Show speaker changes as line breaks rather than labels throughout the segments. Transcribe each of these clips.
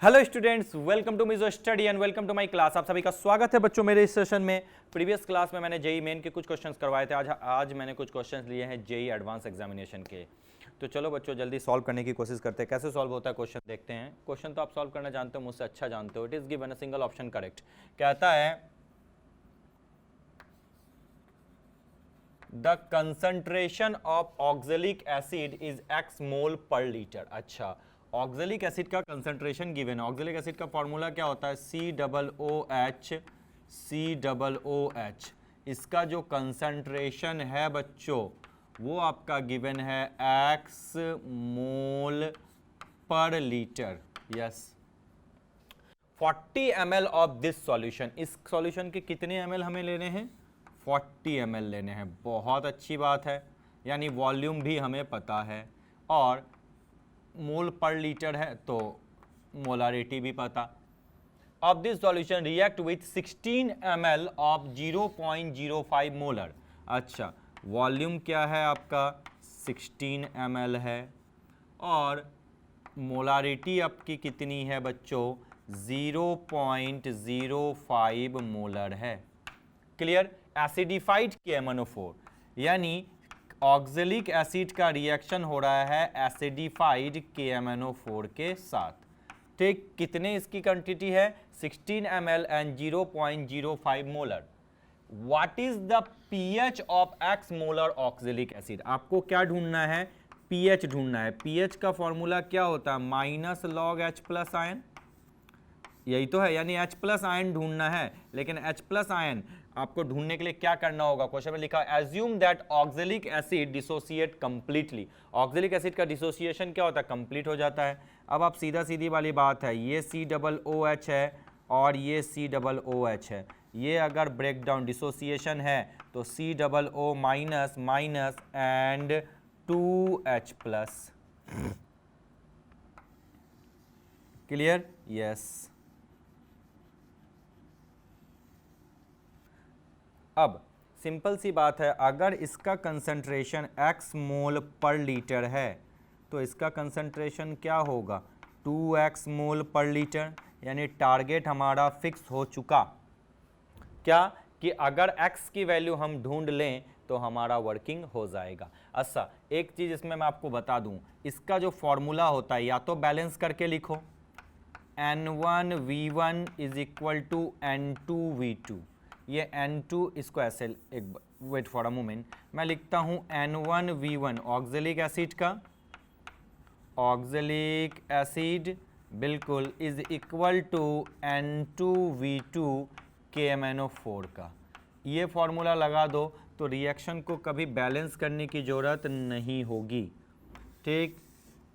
Hello students, welcome to Mizo study and welcome to my class. आप सभी का स्वागत है बच्चों मेरे इस सेशन में। प्रीवियस क्लास में मैंने जेई मेन के कुछ क्वेश्चंस करवाए थे। आज मैंने कुछ क्वेश्चंस लिए हैं जेई एडवांस एग्जामिनेशन के। तो चलो बच्चों जल्दी सॉल्व करने की कोशिश करते हैं। कैसे सॉल्व होता है क्वेश्चन देखते हैं। क्वेश्चन तो आप सॉल्व करना जानते हो, मुझसे अच्छा जानते हो। It is given a single option correct. कहता है the concentration of oxalic acid is X mole per litre. अच्छा, ऑक्जेलिक एसिड का कंसंट्रेशन गिवन है। ऑक्जेलिक एसिड का फॉर्मूला क्या होता है? COOH। इसका जो कंसंट्रेशन है बच्चों वो आपका गिवन है x mole per litre. Yes, 40 ml of this solution. इस सॉल्यूशन के कितने ml हमें लेने हैं? 40 ml लेने हैं। बहुत अच्छी बात है, यानी वॉल्यूम भी हमें पता है और मोल पर लीटर है तो मोलारिटी भी पता। Of this solution react with 16 ml of 0.05 molar. अच्छा, वॉल्यूम क्या है आपका? 16 ml है और मोलारिटी आपकी कितनी है बच्चों? 0.05 मोलर है। क्लियर? एसिडिफाइड KMnO4 यानी ऑक्जेलिक एसिड का रिएक्शन हो रहा है एसिडिफाइड KMnO4 के साथ। ठीक, कितने इसकी क्वांटिटी है? 16 ml and 0.05 molar. What is the pH of x molar oxalic acid? आपको क्या ढूंढना है? पीएच ढूंढना है। पीएच का फॉर्मूला क्या होता है? Minus log H plus ion, यही तो है। यानी H प्लस आयन ढूंढना है। लेकिन H प्लस आयन आपको ढूंढने के लिए क्या करना होगा? क्वेश्चन में लिखा है assume that oxalic acid dissociate completely. Oxalic acid का डिसोसिएशन क्या होता है? कंप्लीट हो जाता है। अब आप सीधा सीधी वाली बात है, ये COOH है और ये COOH है। ये अगर ब्रेकडाउन डिसोसिएशन है तो COO minus minus and 2H plus. Clear? Yes. अब सिंपल सी बात है, अगर इसका कंसंट्रेशन x मोल पर लीटर है तो इसका कंसंट्रेशन क्या होगा? 2x मोल पर लीटर। यानी टारगेट हमारा फिक्स हो चुका। क्या कि अगर x की वैल्यू हम ढूंढ लें तो हमारा वर्किंग हो जाएगा। अच्छा, एक चीज़ इसमें मैं आपको बता दूं, इसका जो फॉर्मूला होता है या तो बैलेंस करके लिखो, N1V1 is equal to N2V2। ये N2 इसको ऐसे, एक वेट फॉर अ मोमेंट, मैं लिखता हूँ N1V1 ऑक्जेलिक एसिड का, ऑक्जेलिक एसिड बिल्कुल is equal to N2V2 KMnO4 का। ये फॉर्मूला लगा दो तो रिएक्शन को कभी बैलेंस करने की ज़रूरत नहीं होगी। ठीक?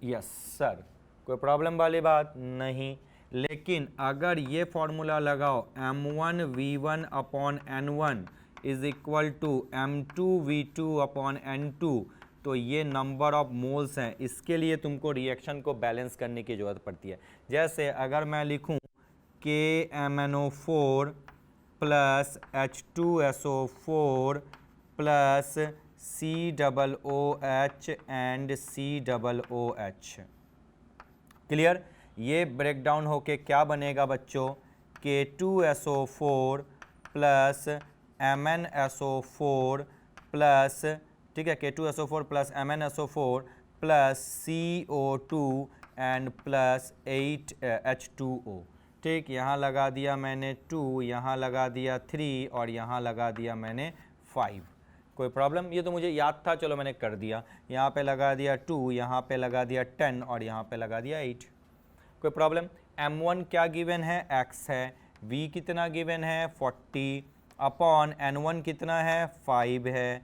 यस सर, कोई प्रॉब्लम वाली बात नहीं। लेकिन अगर ये फॉर्मूला लगाओ M1V1 upon N1 is equal to M2V2 upon N2, तो ये नंबर ऑफ मोल्स हैं, इसके लिए तुमको रिएक्शन को बैलेंस करने की ज़रूरत पड़ती है। जैसे अगर मैं लिखूं KMnO4 plus H2SO4 plus COOH and COOH। Clear? ये ब्रेक डाउन होके क्या बनेगा बच्चों? K2SO4 प्लस MnSO4 प्लस, ठीक है, K2SO4 plus MnSO4 plus CO2 and plus 8H2O। ठीक, यहाँ लगा दिया मैंने 2, यहाँ लगा दिया 3 और यहाँ लगा दिया मैंने 5। कोई प्रॉब्लम? ये तो मुझे याद था, चलो मैंने कर दिया। यहाँ पे लगा दिया 2, यहाँ पे लगा दिया 10 और यहाँ पे लगा दिया 8। कोई प्रॉब्लम? M1 क्या गिवन है? X है। V कितना गिवन है? 40 अपॉन N1 कितना है? 5 है।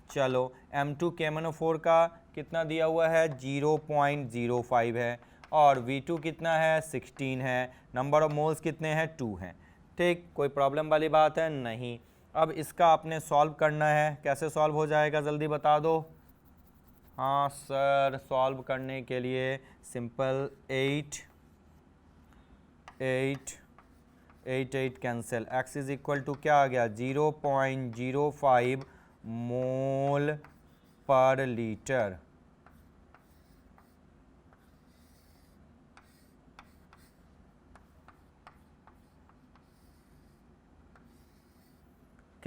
चलो, M2 KMnO4 का कितना दिया हुआ है? 0.05 है और V2 कितना है? 16 है। नंबर ऑफ मोल्स कितने हैं? 2 हैं। ठीक, कोई प्रॉब्लम वाली बात है? नहीं। अब इसका आपने सॉल्व करना है। कैसे सॉल्व हो जाएगा जल्दी बता दो। हाँ सर, सॉल्व करने के लिए simple 8 cancel, x is equal to क्या आ गया? 0.05 मोल पर लीटर।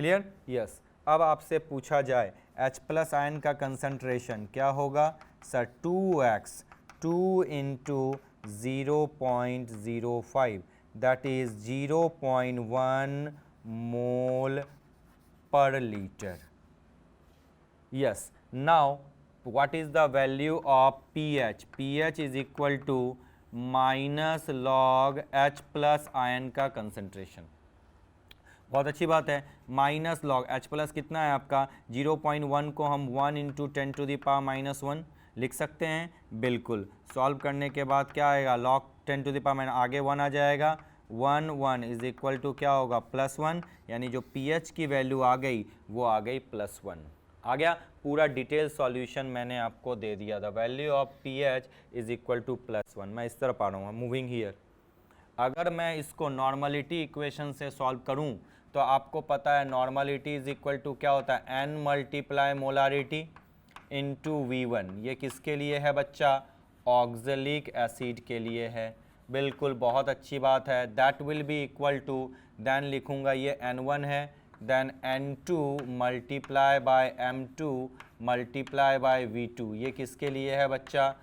क्लियर? यस। अब आपसे पूछा जाए H प्लस आयन का कंसंट्रेशन क्या होगा sir? 2x 2 into 0.05 that is 0.1 mole per litre. Yes. Now, what is the value of pH? pH is equal to minus log H plus ion का concentration. बहुत अच्छी बात है. माइनस लॉग H प्लस कितना है आपका? 0.1 को हम 1 into 10 to the power minus 1 लिख सकते हैं. बिल्कुल. सॉल्व करने के बाद क्या आएगा? log 10 to the power minus आगे 1 आ जाएगा. 1 इज इक्वल टू क्या होगा? +1. यानी जो pH की वैल्यू आ गई वो आ गई +1. आ गया. पूरा डिटेल सॉल्यूशन मैंने आपको दे दिया. The value of pH is equal to +1. मैं इस तरह पढ़ रहा हूँ. Moving here. अगर मैं इसको नॉर्मलिटी इक्वेशन से सॉल्व करूँ तो आपको पता है नॉर्मलिटी इज इक्वल टू क्या होता है? n multiply molarity into V1. ये किसके लिए है बच्चा? ऑक्जेलिक एसिड के लिए है. बिल्कुल, बहुत अच्छी बात है. That will be equal to, then लिखूँगा ये N1 है, then N2 multiply by M2 multiply by V2. ये किसके लिए है बच्चा?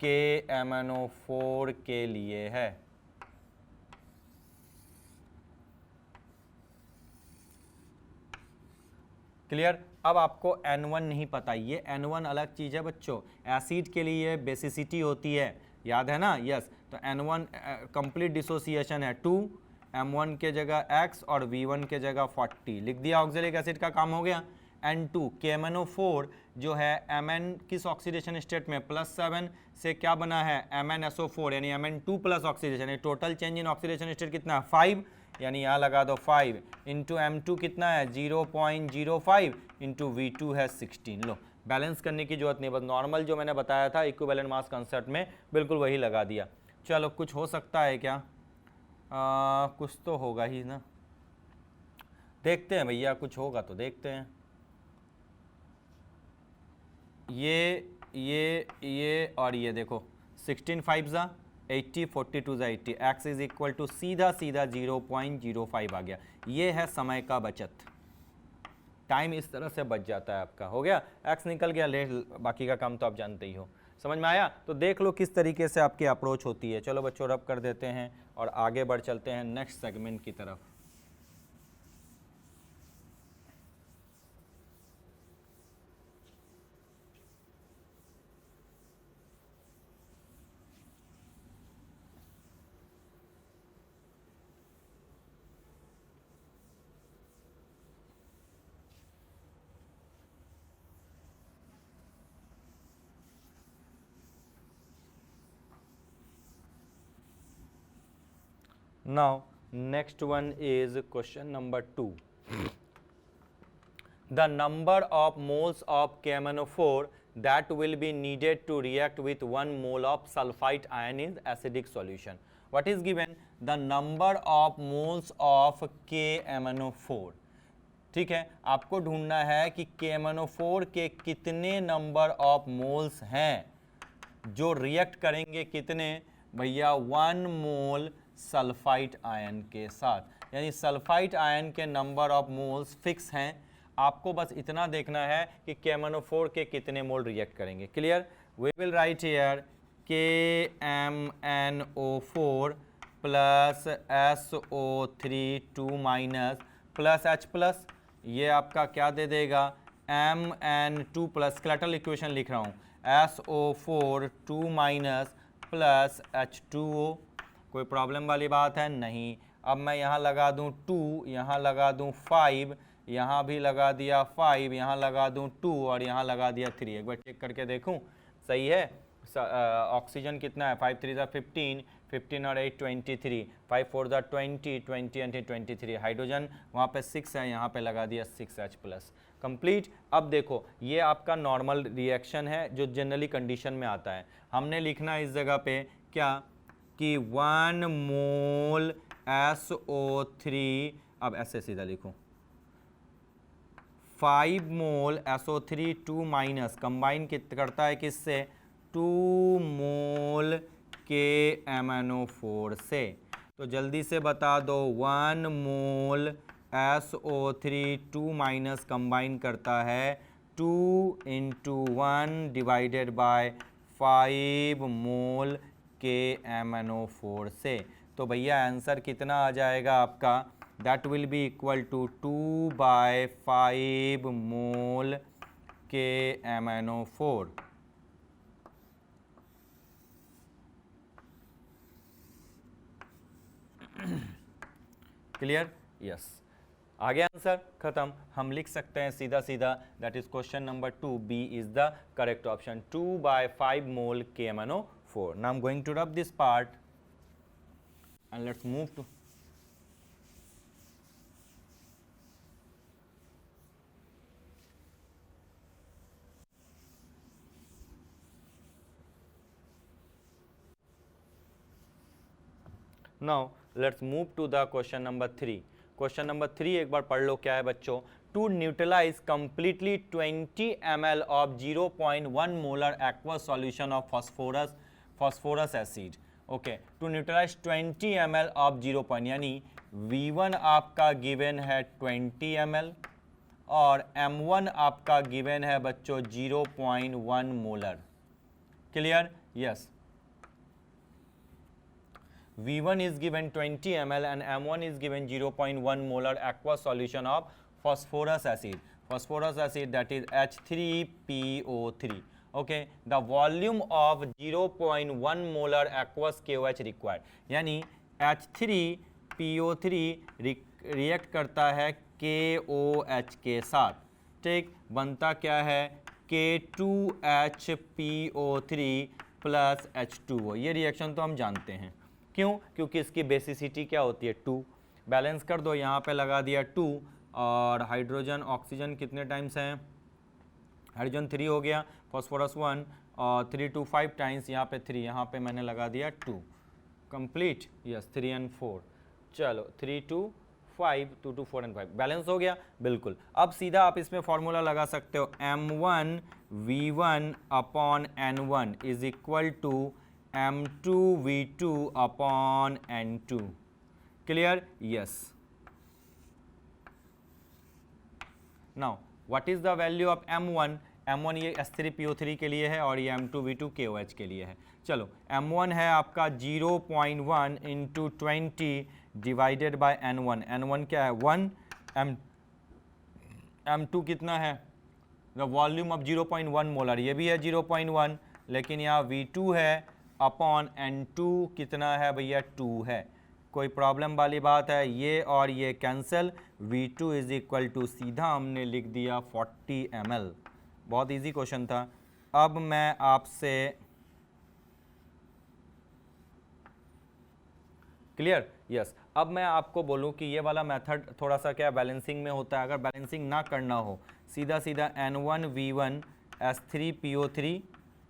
KMnO4 के लिए है. क्लियर? अब आपको N1 नहीं पता. ये N1 अलग चीज़ है बच्चों. एसिड के लिए बेसिसिटी होती है, याद है ना? यस. तो N1 कंप्लीट डिसोसिएशन है. 2 M1 के जगह X और V1 के जगह 40 लिख दिया. ऑक्जेलिक एसिड का काम हो गया. N2 KMnO4 जो है Mn किस ऑक्सीडेशन स्टेट में? +7 से क्या बना है? MnSO4 यानी Mn2 प्लस ऑक्सीडेशन. यानी total change in oxidation state कितना है? 5. यानी यहाँ लगा दो 5 इंटू M2 कितना है? 0.05 इंटू V2 है 16. लो, बैलेंस करने की जरूरत नहीं, बस नॉर्मल जो मैंने बताया था इक्विवेलेंट मास कंसेप्ट में बिल्कुल वही लगा दिया. चलो, कुछ हो सकता है क्या? कुछ तो होगा ही ना. देखते हैं भैया, कुछ होगा तो देखते हैं. ये और ये देखो. 16 5 80 42 80. x इज इक्वल टू सीधा 0.05 आ गया. ये है समय का बचत. टाइम इस तरह से बच जाता है आपका. हो गया, x निकल गया, ले बाकी का काम तो आप जानते ही हो. समझ में आया? तो देख लो किस तरीके से आपकी अप्रोच होती है. चलो बच्चों, रब कर देते हैं और आगे बढ़ चलते हैं नेक्स्ट सेगमेंट की तरफ. Now, next one is question number 2. The number of moles of KMnO4 that will be needed to react with 1 mole of sulfite ion in acidic solution. What is given? The number of moles of KMnO4. ठीक है, आपको ढूंढना है कि KMnO4 के कितने number of moles हैं जो रिएक्ट करेंगे. कितने भैया? 1 मोल सल्फाइट आयन के साथ. यानी सल्फाइट आयन के नंबर ऑफ मोल्स फिक्स हैं. आपको बस इतना देखना है कि KMnO4 के कितने मोल रिएक्ट करेंगे. Clear? We will write here KMnO4 plus SO3 2 minus plus H plus. ये आपका क्या दे देगा? Mn2 plus. स्केलेटल इक्वेशन लिख रहा हूँ. SO4 2 minus plus H2O. कोई प्रॉब्लम वाली बात है? नहीं. अब मैं यहाँ लगा दूँ 2, यहाँ लगा दूँ 5, यहाँ भी लगा दिया 5, यहाँ लगा दूँ 2 और यहाँ लगा दिया 3. एक बार चेक करके देखूँ सही है. ऑक्सीजन कितना है? 5 3 15, 15 और 8 23, 5 4 20, 20 एंड 23. हाइड्रोजन वहाँ पे 6 है, यहाँ पे लगा दिया 6H प्लस. कंप्लीट. अब देखो, ये आपका नॉर्मल रिएक्शन है जो जनरली कंडीशन में आता है. हमने लिखना है इस जगह पे क्या कि 1 मोल SO3. अब ऐसे सीधा लिखूं. 5 मोल SO3 2 माइनस कंबाइन करता है किससे? 2 मोल KMnO4 से. तो जल्दी से बता दो 1 मोल SO3 2 माइनस कंबाइन करता है 2 × 1 डिवाइडेड बाय 5 मोल KMnO4 से। तो भैया आंसर कितना आ जाएगा आपका, that will be equal to 2/5 mole KMnO4। Clear? Yes. आ गया आंसर, खत्म। हम लिख सकते हैं सीधा सीधा, that is question number 2, B is the correct option, 2/5 mole KMnO4। Now I am going to rub this part and let's move to now let's move to the question number 3। Question number 3 एक बार पढ़ लो, क्या है बच्चों, to neutralize completely 20 ml of 0.1 molar aqueous solution of phosphorous acid. Okay, to neutralize 20 ml of 0 point, यानी V1 आपका given है 20 ml और M1 आपका गिवन है बच्चों 0.1 molar. Clear? Yes. V1 is given 20 ml and M1 is given 0.1 molar aqueous solution of phosphorus acid. Phosphorus acid, that is H3PO3. Okay, the volume of 0.1 molar aqueous KOH required. यानी H3PO3 react करता है KOH के साथ, ठीक, बनता क्या है K2HPO3 plus H2O। ये रिएक्शन तो हम जानते हैं, क्यों? क्योंकि इसकी बेसिसिटी क्या होती है 2। बैलेंस कर दो, यहाँ पे लगा दिया 2 और हाइड्रोजन ऑक्सीजन कितने टाइम्स हैं, हाइड्रोजन 3 हो गया, फॉस्फोरस 1 और 3 to 5 टाइम्स, यहाँ पे 3, यहाँ पे मैंने लगा दिया 2। कंप्लीट? Yes, 3 and 4। चलो 3 to 5, 2 to 4 and 5 बैलेंस हो गया, बिल्कुल। अब सीधा आप इसमें फॉर्मूला लगा सकते हो, M1 V1 upon N1 is equal to M2 V2 upon N2। Clear? Yes. Now what is the value of M1? M1 ये H3PO3 के लिए है और ये M2 V2 KOH के लिए है। चलो, M1 है आपका 0.1 into 20 divided by N1। N1 क्या है 1, M2 कितना है, द वॉल्यूम ऑफ 0.1 मोलर, ये भी है 0.1, लेकिन यहाँ V2 है अपॉन N2 कितना है भैया 2 है। कोई प्रॉब्लम वाली बात है? ये और ये cancel, V2 is equal to सीधा हमने लिख दिया 40 ml। बहुत इजी क्वेश्चन था। अब मैं आपसे, क्लियर? यस। अब मैं आपको बोलूं कि ये वाला मेथड थोड़ा सा क्या बैलेंसिंग में होता है, अगर बैलेंसिंग ना करना हो, सीधा सीधा N1 V1 H3PO3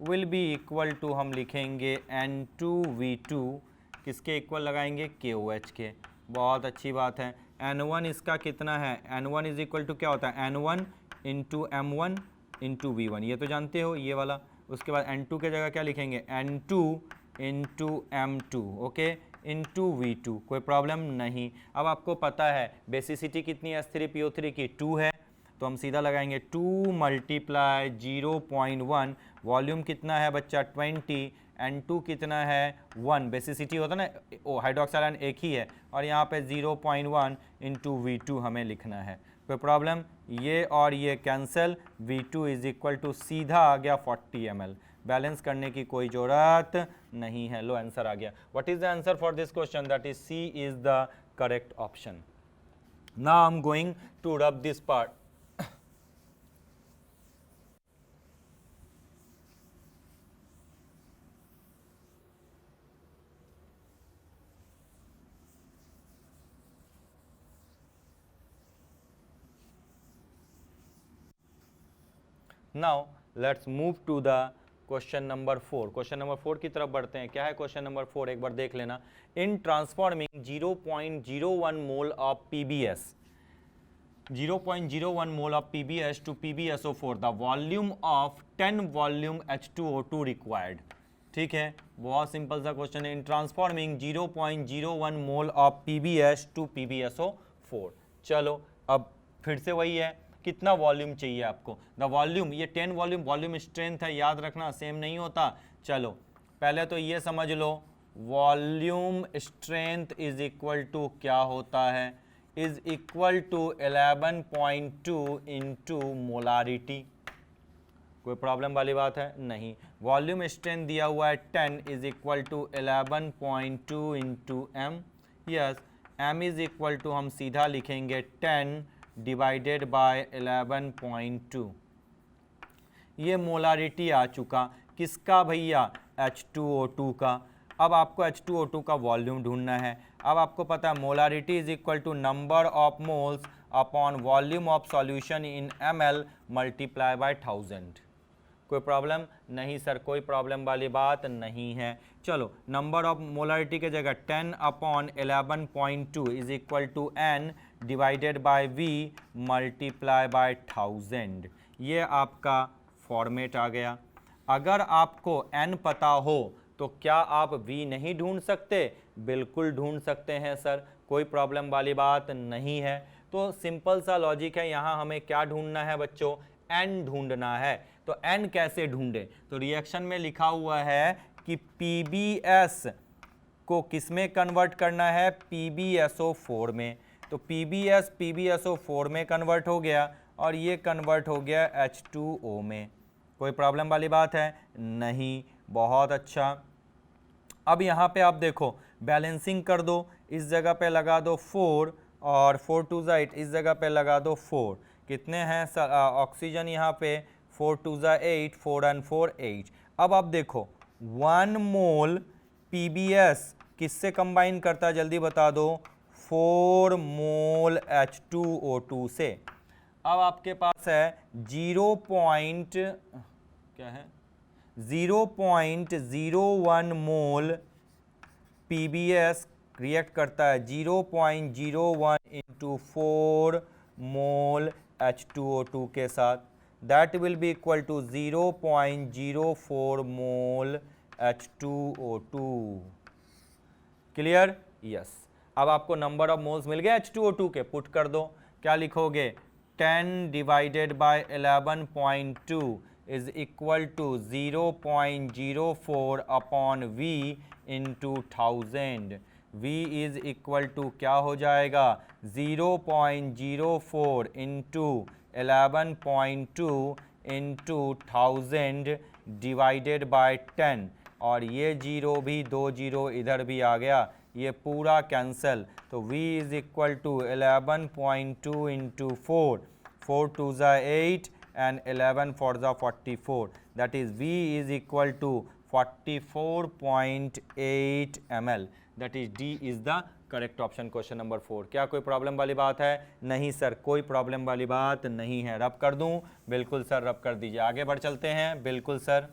will be equal to हम लिखेंगे N2 V2, किसके इक्वल लगाएंगे, KOH के। बहुत अच्छी बात है। N1 इसका कितना है, N1 इज इक्वल टू क्या होता है, N1 into M1 into V1, ये तो जानते हो ये वाला। उसके बाद N2 के जगह क्या लिखेंगे, N2 into M2, okay, into V2। कोई प्रॉब्लम नहीं। अब आपको पता है बेसिसिटी कितनी है H3PO3 की, 2 है, तो हम सीधा लगाएंगे 2 मल्टीप्लाई 0.1, वॉल्यूम कितना है बच्चा 20, N2 कितना है 1, बेसिसिटी होता ना, हाइड्रोक्साइड आयन एक ही है, और यहाँ पे 0.1 इंटू V2 हमें लिखना है। कोई प्रॉब्लम? ये और ये cancel, V2 is equal to सीधा आ गया 40 ml। बैलेंस करने की कोई ज़रूरत नहीं है। लो, आंसर आ गया। What is the answer for this question? That is C is the correct option. Now I am going to rub this part. Now let's move to the question number 4। Question number 4 की तरफ बढ़ते हैं। क्या है question number 4, एक बार देख लेना। In transforming 0.01 mole of PbS, 0.01 mole of PbS to PbSO4, the volume of 10 volume H2O2 required. ठीक है, बहुत सिंपल सा क्वेश्चन है। In transforming 0.01 mole of PbS to PbSO4, चलो अब फिर से वही है, कितना वॉल्यूम चाहिए आपको, द वॉल्यूम, ये 10 वॉल्यूम, वॉल्यूम स्ट्रेंथ है, याद रखना सेम नहीं होता। चलो पहले तो ये समझ लो, volume strength is equal to क्या होता है, is equal to 11.2 into molarity. कोई प्रॉब्लम वाली बात है नहीं। वॉल्यूम स्ट्रेंथ दिया हुआ है 10 is equal to 11.2 into M. Yes, M is equal to हम सीधा लिखेंगे 10 डिवाइडेड बाय 11.2। ये मोलारिटी आ चुका किसका भैया, H2O2 का। अब आपको H2O2 का वॉल्यूम ढूंढना है। अब आपको पता है molarity is equal to number of moles upon volume of solution in ml multiply by 1000। कोई प्रॉब्लम नहीं सर, कोई प्रॉब्लम वाली बात नहीं है। चलो नंबर ऑफ मोलारिटी के जगह 10 upon 11.2 is equal to n divided by v multiply by 1000। ये आपका फॉर्मेट आ गया। अगर आपको n पता हो तो क्या आप v नहीं ढूंढ सकते, बिल्कुल ढूंढ सकते हैं सर, कोई प्रॉब्लम वाली बात नहीं है। तो सिंपल सा लॉजिक है, यहाँ हमें क्या ढूंढना है बच्चों, n ढूंढना है। तो n कैसे ढूंढे, तो रिएक्शन में लिखा हुआ है कि PbS को किस में कन्वर्ट करना है, PbSO4 में। तो PbS PbSO4 में कन्वर्ट हो गया और ये कन्वर्ट हो गया H2O में। कोई प्रॉब्लम वाली बात है नहीं, बहुत अच्छा। अब यहाँ पे आप देखो बैलेंसिंग कर दो, इस जगह पे लगा दो 4 और 4 2 8, इस जगह पे लगा दो 4। कितने हैं ऑक्सीजन यहाँ पे, 4 2 8, 4 and 4 8। अब आप देखो 1 मोल PbS किससे कंबाइन करता है, जल्दी बता दो, 4 मोल H2O2 से। अब आपके पास है 0.01 मोल PbS रिएक्ट करता है 0.01 इंटू 4 मोल H2O2 के साथ, that will be equal to 0.04 mole H2O2। Clear, yes. अब आपको नंबर ऑफ मोल्स मिल गया H2O2 के, पुट कर दो, क्या लिखोगे, 10 divided by 11.2 is equal to 0.04 upon V into 1000। V is equal to क्या हो जाएगा, 0.04 इंटू 11.2 इंटू 1000 डिवाइडेड बाय 10, और ये जीरो भी, दो जीरो इधर भी आ गया, ये पूरा कैंसल। तो V is equal to 11.2 into 4, 4 2 8 and 11 4 44, that is V is equal to 44.8 ml, that is D is the correct option, question number 4। क्या कोई प्रॉब्लम वाली बात है, नहीं सर, कोई प्रॉब्लम वाली बात नहीं है। रब कर दूं, बिल्कुल सर रब कर दीजिए। आगे बढ़ चलते हैं, बिल्कुल सर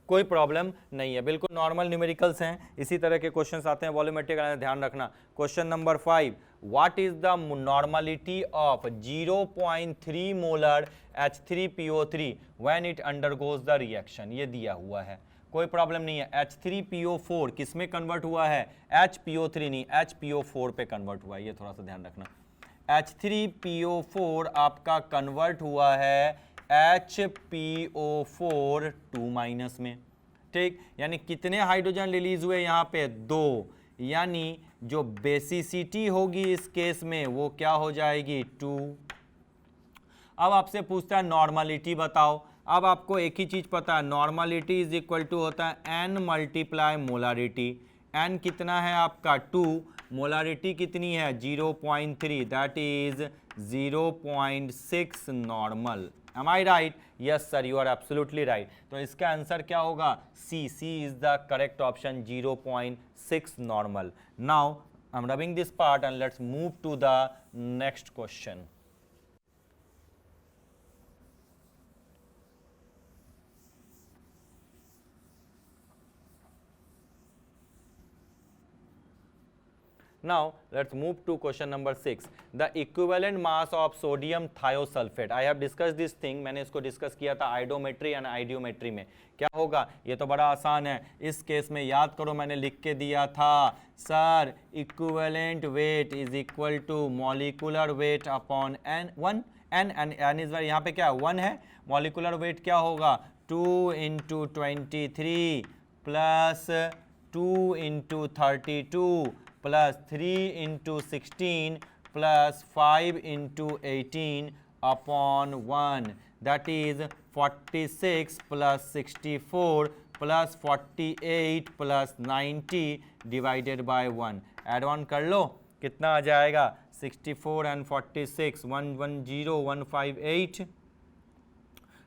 कोई प्रॉब्लम नहीं है, बिल्कुल नॉर्मल न्यूमेरिकल्स हैं। इसी तरह के क्वेश्चंस आते हैं वॉल्यूमेट्रिक, ध्यान रखना। Question number 5, what is the normality of 0.3 molar H3PO3 when it undergoes the reaction, ये दिया हुआ है, कोई प्रॉब्लम नहीं है। H3PO4 किस में कन्वर्ट हुआ है, HPO3 नहीं, HPO4 पे कन्वर्ट हुआ है, ये थोड़ा सा ध्यान रखना। H3PO4 आपका कन्वर्ट हुआ है HPO4 2- में, ठीक। यानी कितने हाइड्रोजन रिलीज हुए यहाँ पे, 2, यानी जो बेसिसिटी होगी इस केस में वो क्या हो जाएगी, 2। अब आपसे पूछता है नॉर्मलिटी बताओ। अब आपको एक ही चीज पता है, नॉर्मलिटी इज इक्वल टू होता है n मल्टीप्लाई मोलारिटी। n कितना है आपका 2, मोलारिटी कितनी है 0.3, that is 0.6 normal. Am I right, yes sir, you are absolutely right. तो इसका आंसर क्या होगा, C is the correct option, 0.6 normal. Now I am rubbing this part and let's move to the next question. Now let's move to question number 6. The equivalent mass of sodium thiosulfate. I have discussed this thing. मैंने इसको discuss किया था आइडोमेट्री and आइडियोमेट्री में. क्या होगा? ये तो बड़ा आसान है. इस केस में याद करो मैंने लिख के दिया था sir equivalent weight is equal to molecular weight upon n 1 n इस बार यहाँ पे क्या 1 है. मॉलिकुलर वेट क्या होगा 2 into 23 plus 2 into 32 plus 3 into 16 plus 5 into 18 upon 1, that is 46 plus 64 plus 48 plus 90 divided by 1. Add on कर लो कितना आ जाएगा 64 and 46 110 158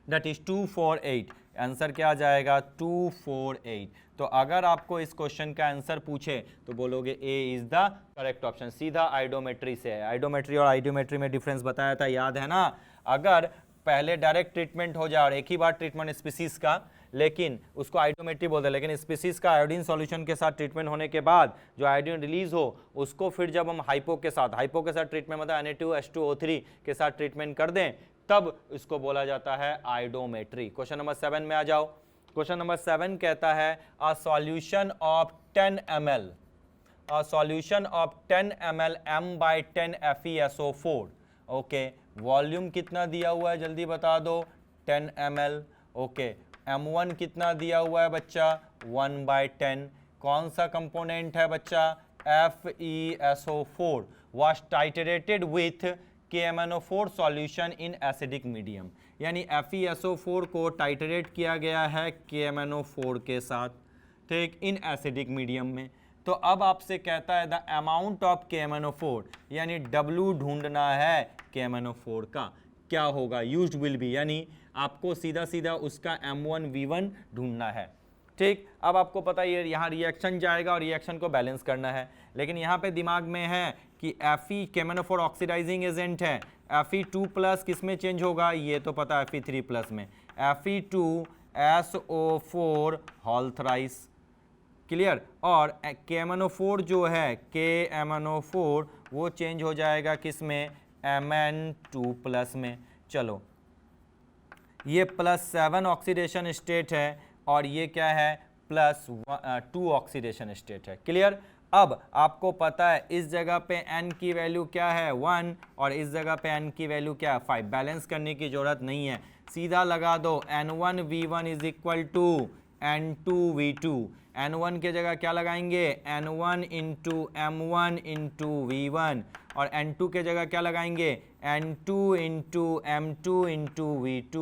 that is 248. आंसर क्या आ जाएगा 248. तो अगर आपको इस क्वेश्चन का आंसर पूछे तो बोलोगे ए इज द करेक्ट ऑप्शन. सीधा आइडोमेट्री से है. आइडोमेट्री और आइडियोमेट्री में डिफरेंस बताया था याद है ना. अगर पहले डायरेक्ट ट्रीटमेंट हो जाए और एक ही बार ट्रीटमेंट स्पीसीज का, लेकिन उसको आइडोमेट्री बोलते हैं. लेकिन स्पीसीज का आयोडीन सॉल्यूशन के साथ ट्रीटमेंट होने के बाद जो आयोडीन रिलीज हो उसको फिर जब हम हाइपो के साथ ट्रीटमेंट मतलब Na2H2O3 के साथ ट्रीटमेंट कर दें तब इसको बोला जाता है आइडोमेट्री. क्वेश्चन नंबर 7 में आ जाओ. क्वेश्चन नंबर 7 कहता है a solution of 10 ml M/10 FeSO4. Okay volume कितना दिया हुआ है जल्दी बता दो 10 ml. ओके M1 कितना दिया हुआ है बच्चा 1/10. कौन सा कंपोनेंट है बच्चा FeSO4 was titrated with KMnO4 solution in acidic medium. यानी FeSO4 को टाइटरेट किया गया है KMnO4 के साथ ठीक इन एसिडिक मीडियम में. तो अब आपसे कहता है द अमाउंट ऑफ KMnO4 यानी W ढूंढना है KMnO4 का. क्या होगा यूज्ड विल बी यानी आपको सीधा सीधा उसका M1V1 ढूंढना है. ठीक अब आपको पता है यहाँ रिएक्शन जाएगा और रिएक्शन को बैलेंस करना है. लेकिन यहाँ पे दिमाग में है कि Fe KMnO4 ऑक्सीडाइजिंग एजेंट है. Fe2 प्लस किस में चेंज होगा ये तो पता है Fe3 प्लस में. Fe2SO4 whole thrice clear. और KMnO4 जो है KMnO4 वो चेंज हो जाएगा किस में Mn2 प्लस में. चलो ये +7 ऑक्सीडेशन स्टेट है और ये क्या है +2 ऑक्सीडेशन स्टेट है. क्लियर. अब आपको पता है इस जगह पे n की वैल्यू क्या है 1 और इस जगह पे n की वैल्यू क्या है 5. बैलेंस करने की ज़रूरत नहीं है सीधा लगा दो N1V1 is equal to N2V2. N1 के जगह क्या लगाएंगे N1 into M1 into V1 और N2 के जगह क्या लगाएंगे N2 into M2 into V2.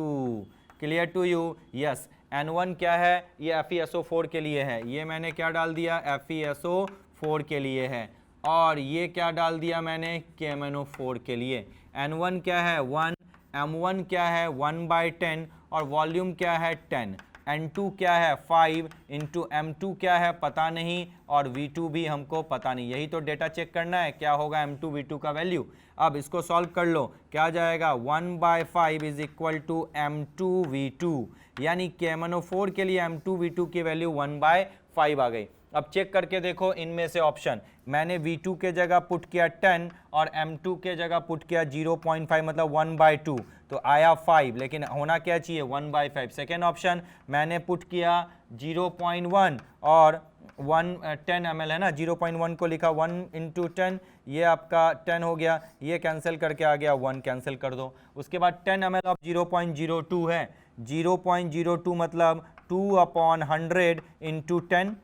Clear to you. Yes N1 क्या है ये FeSO4 के लिए है. ये मैंने क्या डाल दिया FeSO4 के लिए है और ये क्या डाल दिया मैंने KMnO4 के लिए. N1 क्या है 1 M1 क्या है 1/10 और वॉल्यूम क्या है 10. N2 क्या है 5 इंटू M2 क्या है पता नहीं और V2 भी हमको पता नहीं. यही तो डेटा चेक करना है क्या होगा M2 V2 का वैल्यू. अब इसको सॉल्व कर लो क्या जाएगा 1/5 is equal to M2 V2 यानी KMnO4 के लिए M2 V2 की वैल्यू 1/5 आ गई. अब चेक करके देखो इनमें से ऑप्शन मैंने V2 के जगह पुट किया 10 और M2 के जगह पुट किया 0.5 मतलब 1/2 तो आया 5 लेकिन होना क्या चाहिए 1/5. सेकेंड ऑप्शन मैंने पुट किया 0.1 और 10 ml है ना 0.1 को लिखा 1 इंटू 10 ये आपका 10 हो गया. ये कैंसिल करके आ गया 1 कैंसिल कर दो. उसके बाद 10 ml ऑफ 0.02 है 0.02 मतलब 2/100 इंटू 10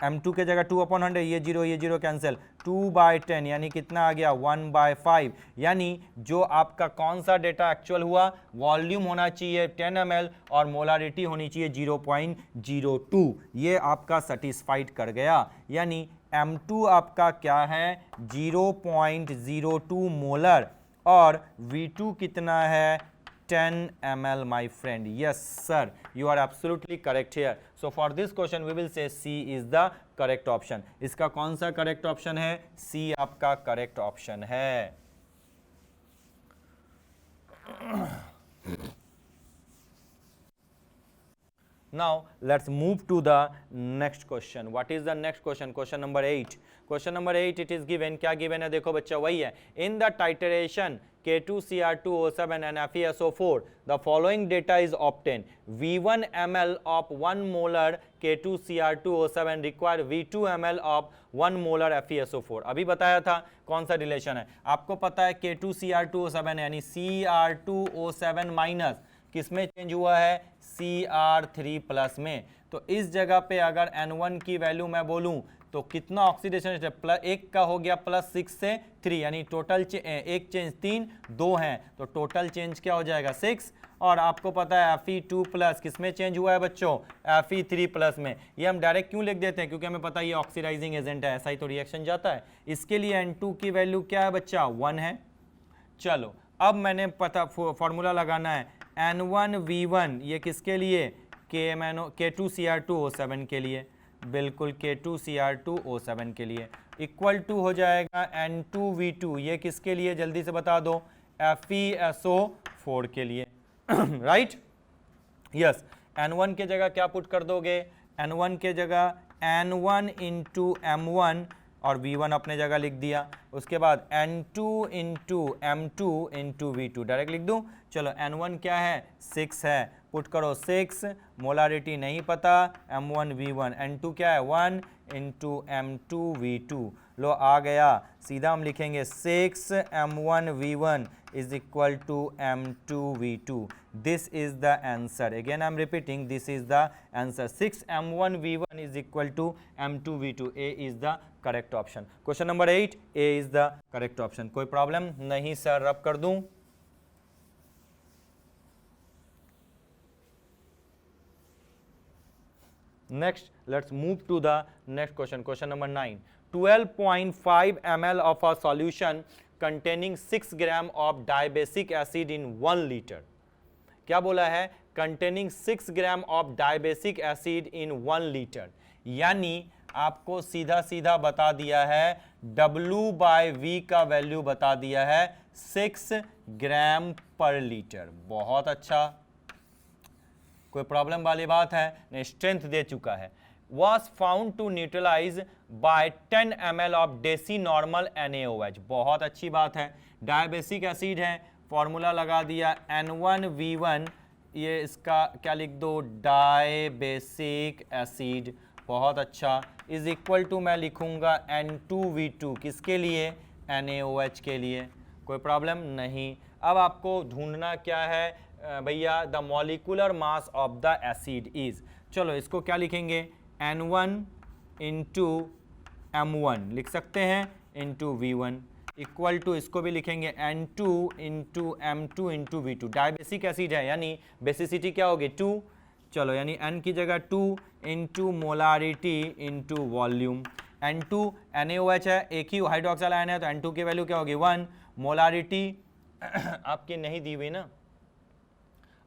M2 के जगह 2/100 ये 0 कैंसिल 2/10 यानी कितना आ गया 1/5. यानी जो आपका कौन सा डेटा एक्चुअल हुआ वॉल्यूम होना चाहिए 10 ml और मोलारिटी होनी चाहिए 0.02. ये आपका सेटिस्फाइड कर गया. यानी M2 आपका क्या है 0.02 मोलर और V2 कितना है 10 ml my friend. Yes sir, you are absolutely correct here. So for this question we will say C is the correct option. इसका कौन सा correct option है C आपका correct option है. Now let's move to the next question. What is the next question? Question number 8. Question number 8 it is given. क्या given है देखो बच्चा वही है. In the titration K2Cr2O7 and FeSO4 the following data is obtained. V1 ml of 1 molar K2Cr2O7 require V2 ml of 1 molar FeSO4. अभी बताया था कौन सा रिलेशन है. आपको पता है K2Cr2O7 यानी Cr2O7 माइनस किस में चेंज हुआ है, Cr3 प्लस में. तो इस जगह पे अगर N1 की वैल्यू मैं बोलूं तो कितना ऑक्सीडेशन रेट, प्लस एक का हो गया +6 से 3 यानी टोटल एक चेंज 3 2 हैं तो टोटल चेंज क्या हो जाएगा 6. और आपको पता है Fe2 प्लस किस में चेंज हुआ है बच्चों, Fe3 प्लस में. ये हम डायरेक्ट क्यों लिख देते हैं, क्योंकि हमें पता है ये ऑक्सीडाइजिंग एजेंट है, ऐसा ही तो रिएक्शन जाता है. इसके लिए N2 की वैल्यू क्या है बच्चा 1 है. चलो अब मैंने पता फॉर्मूला लगाना है N1V1 ये किसके लिए, K2Cr2O7 के लिए, बिल्कुल K2Cr2O7 के लिए, इक्वल टू हो जाएगा N2V2 ये किसके लिए जल्दी से बता दो, FeSO4 के लिए. Right yes. N1 के जगह क्या पुट कर दोगे, N1 के जगह N1 इंटू M1 और V1 अपने जगह लिख दिया. उसके बाद N2 into M2 into V2 direct लिख दूं. चलो N1 क्या है 6 है, पुट करो 6, मोलारिटी नहीं पता M1 V1, N2 क्या है 1 इंटू M2 V2. लो आ गया, सीधा हम लिखेंगे 6 M1 V1 is equal to M2 V2. This is the answer. Again I am repeating, this is the answer. 6 M1 V1 is equal to M2 V2. A is the correct option. Question number 8, A is the correct option. कोई problem नहीं sir, रब कर दूं. Next, let's move to the next question. Question number 9. 12.5 ml of a solution containing 6 gram of diabasic acid in 1 liter. क्या बोला है, containing 6 gram of diabasic acid in 1 liter. यानी आपको सीधा सीधा बता दिया है W/V का वैल्यू बता दिया है 6 ग्राम पर लीटर. बहुत अच्छा, कोई प्रॉब्लम वाली बात है नहीं, स्ट्रेंथ दे चुका है. was found to neutralize by 10 ml of देसी नॉर्मल NaOH. बहुत अच्छी बात है, डायबेसिक एसिड है, फॉर्मूला लगा दिया N1V1, ये इसका क्या लिख दो डायबेसिक एसिड. बहुत अच्छा, इज इक्वल टू मैं लिखूंगा N2V2 किसके लिए, NaOH के लिए. कोई प्रॉब्लम नहीं. अब आपको ढूंढना क्या है भैया, the molecular mass of the acid is. चलो इसको क्या लिखेंगे, N1 इंटू M1 लिख सकते हैं इंटू V1 इक्वल टू, इसको भी लिखेंगे N2 into M2 into V2. Dibasic acid है यानी बेसिसिटी क्या होगी 2. चलो यानी N की जगह 2 into molarity into volume. N2 NaOH है, एक ही हाइड्रोक्साइल आयन है तो N2 की वैल्यू क्या होगी 1. मोलारिटी आपकी नहीं दी हुई ना,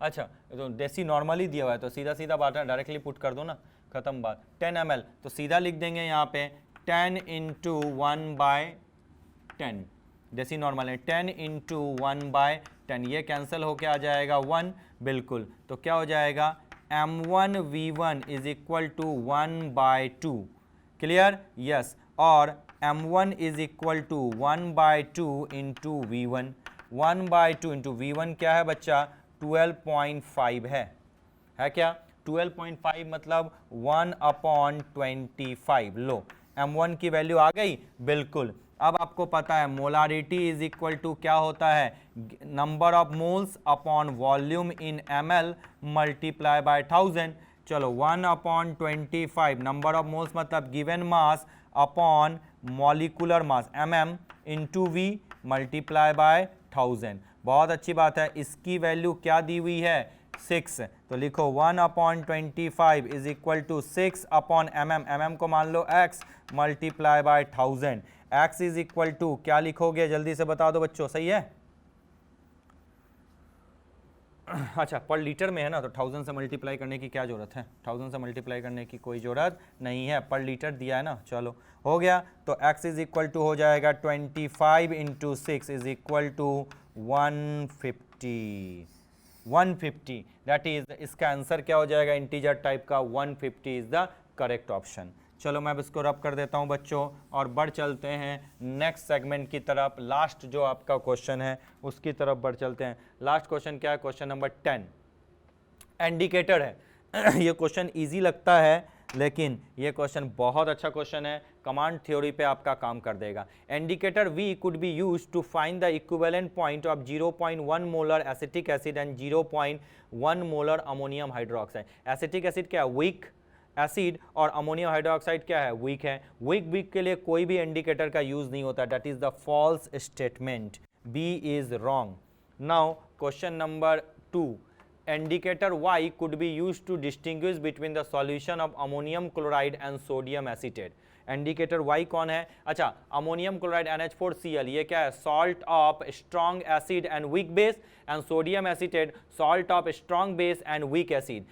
अच्छा तो देसी नॉर्मली दिया हुआ है तो सीधा सीधा बात है, डायरेक्टली पुट कर दो ना, खत्म बात. 10 ml तो सीधा लिख देंगे यहाँ पे 10 इंटू 1/10, देसी नॉर्मल है 10 इंटू 1/10, ये कैंसिल होके आ जाएगा 1. बिल्कुल, तो क्या हो जाएगा M1V1 is equal to 1/2. Clear, yes. और M1 is equal to 1/2 into V1. 1/2 into V1 क्या है बच्चा 12.5 है क्या, 12.5 मतलब 1/25. लो M1 की वैल्यू आ गई. बिल्कुल, अब आपको पता है मोलारिटी इज इक्वल टू क्या होता है, number of moles upon volume in ml multiply by 1000. चलो 1/25 नंबर ऑफ मोल्स मतलब given mass upon molecular mass mm into V multiply by 1000. बहुत अच्छी बात है. इसकी वैल्यू क्या दी हुई है 6, तो लिखो 1/25 is equal to 6 upon mm को मान लो x multiply by 1000. x is equal to क्या लिखोगे जल्दी से बता दो बच्चों, सही है. अच्छा पर लीटर में है ना तो 1000 से मल्टीप्लाई करने की क्या जरूरत है, 1000 से मल्टीप्लाई करने की कोई जरूरत नहीं है, पर लीटर दिया है ना. चलो हो गया, तो x इज इक्वल टू हो जाएगा 25 into 6 is equal to 150. 150, that is इसका आंसर क्या हो जाएगा इंटीजर टाइप का 150 इज द करेक्ट ऑप्शन। चलो मैं अब इसको रब कर देता हूं बच्चों और बढ़ चलते हैं नेक्स्ट सेगमेंट की तरफ। लास्ट जो आपका क्वेश्चन है उसकी तरफ बढ़ चलते हैं। लास्ट क्वेश्चन क्या है? क्वेश्चन नंबर 10 इंडिकेटर है। ये क्वेश्चन इजी लगता है लेकिन ये क्वेश्चन बहुत अच्छा क्वेश्चन है, कमांड थ्योरी पे आपका काम कर देगा। Indicator V could be used to find the equivalent point of 0.1 molar acetic acid and 0.1 molar ammonium hydroxide. Acetic acid क्या है? वीक एसिड, और अमोनियम हाइड्रोक्साइड क्या है? वीक है। वीक के लिए कोई भी इंडिकेटर का यूज नहीं होता, that is the false statement, B is wrong. Now question number 2, indicator Y could be used to distinguish between the solution of ammonium chloride and sodium acetate। Indicator Y कौन है? अच्छा, ammonium chloride NH4Cl, ये क्या है? Salt of strong acid and weak base, and sodium acetate salt of strong base and weak acid.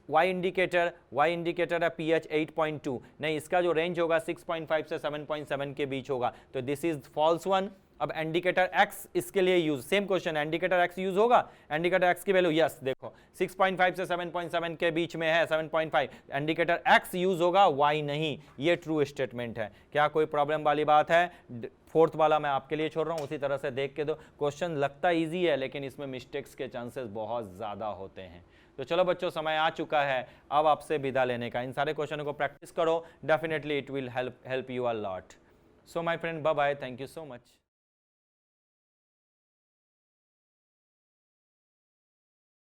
Y indicator है pH 8.2, नहीं इसका जो रेंज होगा 6.5 से 7.7 के बीच होगा, तो दिस इज फॉल्स वन। अब इंडिकेटर X इसके लिए use, same question, indicator X use होगा? इंडिकेटर X की वैल्यू यस देखो 6.5 से 7.7 के बीच में है, 7.5, इंडिकेटर X यूज होगा, Y नहीं, ये ट्रू स्टेटमेंट है। क्या कोई प्रॉब्लम वाली बात है? फोर्थ वाला मैं आपके लिए छोड़ रहा हूं, उसी तरह से देख के दो। क्वेश्चन लगता इजी है लेकिन इसमें मिस्टेक्स के चांसेस बहुत ज्यादा होते हैं। तो चलो बच्चों, समय आ चुका है अब आपसे विदा लेने का। इन सारे क्वेश्चनों को प्रैक्टिस करो, definitely it will help you a lot. So my friend, bye bye, thank you so much.